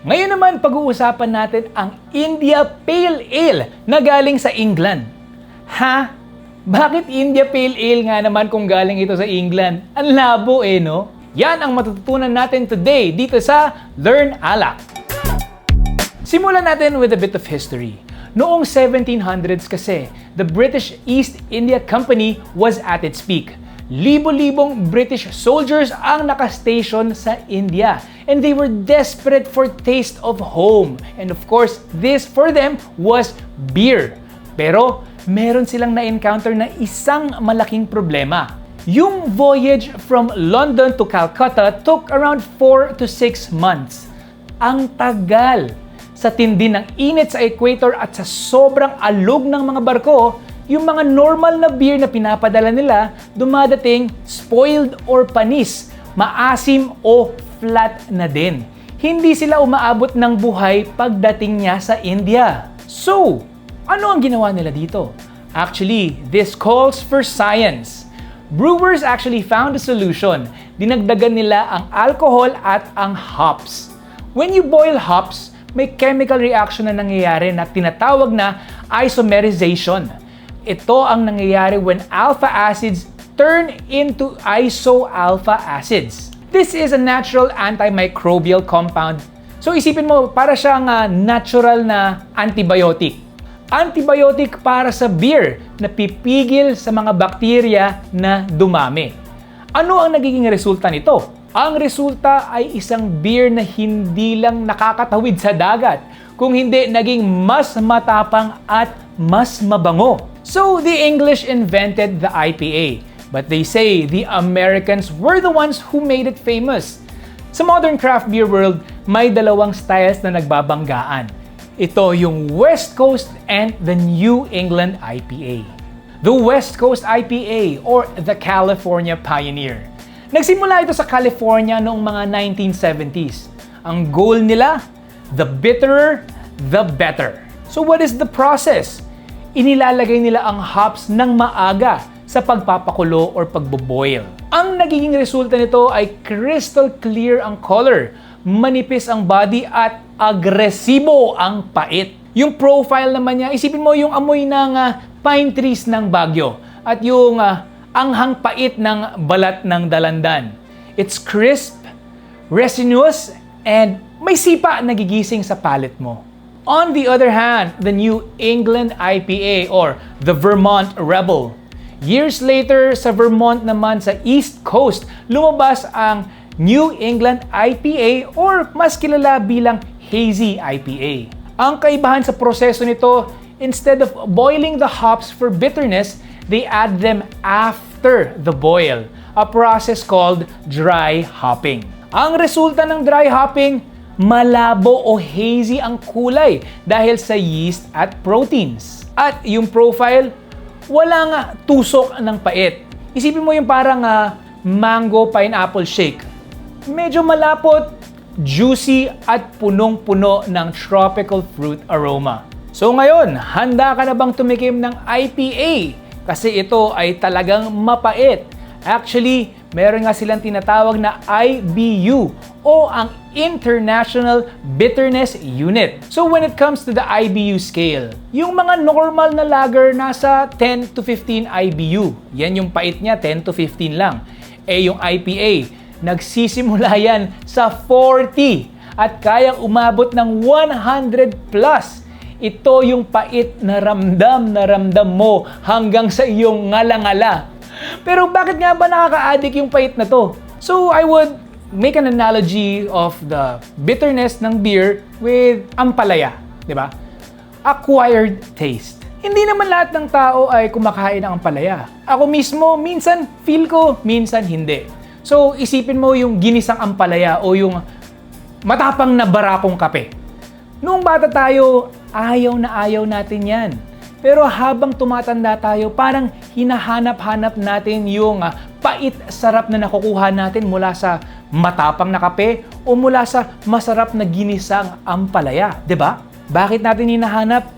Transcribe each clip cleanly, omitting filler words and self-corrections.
Ngayon naman, pag-uusapan natin ang India Pale Ale na galing sa England. Ha? Bakit India Pale Ale nga naman kung galing ito sa England? Ang labo no? Yan ang matututunan natin today dito sa Learn Alak. Simulan natin with a bit of history. Noong 1700s kasi, the British East India Company was at its peak. Libo-libong British soldiers ang nakastation sa India and they were desperate for taste of home. And of course, this for them was beer. Pero meron silang na-encounter na isang malaking problema. Yung voyage from London to Calcutta took around 4 to 6 months. Ang tagal! Sa tindi ng init sa equator at sa sobrang alog ng mga barko, yung mga normal na beer na pinapadala nila, dumadating spoiled or panis, maasim o flat na din. Hindi sila umaabot ng buhay pagdating niya sa India. So, ano ang ginawa nila dito? Actually, this calls for science. Brewers actually found a solution. Dinagdagan nila ang alcohol at ang hops. When you boil hops, may chemical reaction na nangyayari na tinatawag na isomerization. Ito ang nangyayari when alpha acids turn into iso-alpha acids. This is a natural antimicrobial compound. So isipin mo, para siyang natural na antibiotic. Antibiotic para sa beer na pipigil sa mga bakterya na dumami. Ano ang nagiging resulta nito? Ang resulta ay isang beer na hindi lang nakakatawid sa dagat, kung hindi naging mas matapang at mas mabango. So, the English invented the IPA, but they say the Americans were the ones who made it famous. Sa modern craft beer world, may dalawang styles na nagbabanggaan. Ito yung West Coast and the New England IPA. The West Coast IPA or the California Pioneer. Nagsimula ito sa California noong mga 1970s. Ang goal nila, the bitterer, the better. So what is the process? Inilalagay nila ang hops ng maaga sa pagpapakulo or pagboboil. Ang nagiging resulta nito ay crystal clear ang color, manipis ang body at agresibo ang pait. Yung profile naman niya, isipin mo yung amoy ng pine trees ng Baguio at yung anghang pait ng balat ng Dalandan. It's crisp, resinous, and may sipa na gigising sa palate mo. On the other hand, the New England IPA or the Vermont Rebel. Years later, sa Vermont naman sa East Coast, lumabas ang New England IPA or mas kilala bilang Hazy IPA. Ang kaibahan sa proseso nito, instead of boiling the hops for bitterness, they add them after the boil, a process called dry hopping. Ang resulta ng dry hopping, malabo o hazy ang kulay dahil sa yeast at proteins. At yung profile, walang tusok ng pait. Isipin mo yung parang mango pineapple shake. Medyo malapot, juicy at punong-puno ng tropical fruit aroma. So ngayon, handa ka na bang tumikim ng IPA? Kasi ito ay talagang mapait. Actually, meron nga silang tinatawag na IBU o ang International Bitterness Unit. So when it comes to the IBU scale, yung mga normal na lager nasa 10 to 15 IBU. Yan yung pait niya, 10 to 15 lang. Eh yung IPA, nagsisimula yan sa 40 at kayang umabot ng 100 plus. Ito yung pait na ramdam mo hanggang sa iyong ngala-ngala. Pero bakit nga ba nakaka-addict yung pait na to? So I would make an analogy of the bitterness ng beer with ampalaya, di ba? Acquired taste. Hindi naman lahat ng tao ay kumakain ng ampalaya. Ako mismo, minsan feel ko, minsan hindi. So isipin mo yung ginisang ampalaya o yung matapang na barakong kape. Noong bata tayo, ayaw na ayaw natin yan. Pero habang tumatanda tayo, parang hinahanap-hanap natin yung pait-sarap na nakukuha natin mula sa matapang na kape o mula sa masarap na ginisang ampalaya, 'di ba? Bakit natin hinahanap?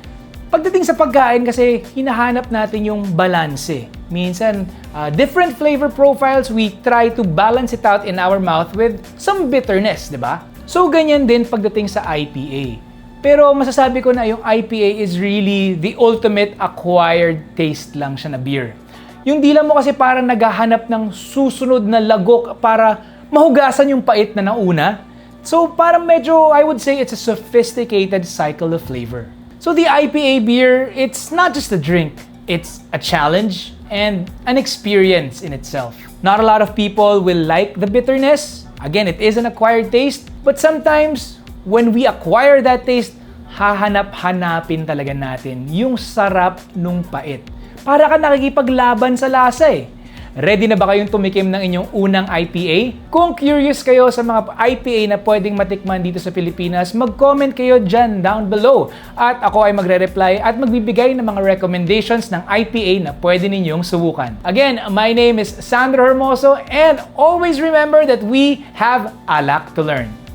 Pagdating sa pagkain kasi hinahanap natin yung balanse. Minsan, different flavor profiles, we try to balance it out in our mouth with some bitterness, 'di ba? So ganyan din pagdating sa IPA. Pero masasabi ko na yung IPA is really the ultimate acquired taste lang siya na beer. Yung dila mo kasi parang naghahanap ng susunod na lagok para mahugasan yung pait na nauna. So parang medyo, I would say, it's a sophisticated cycle of flavor. So the IPA beer, it's not just a drink. It's a challenge and an experience in itself. Not a lot of people will like the bitterness. Again, it is an acquired taste. But sometimes, when we acquire that taste, hahanap-hanapin talaga natin yung sarap nung pait. Para ka nakikipaglaban sa lasa eh. Ready na ba kayong tumikim ng inyong unang IPA? Kung curious kayo sa mga IPA na pwedeng matikman dito sa Pilipinas, mag-comment kayo dyan down below. At ako ay magre-reply at magbibigay ng mga recommendations ng IPA na pwede ninyong subukan. Again, my name is Sandro Hermoso and always remember that we have a lot to learn.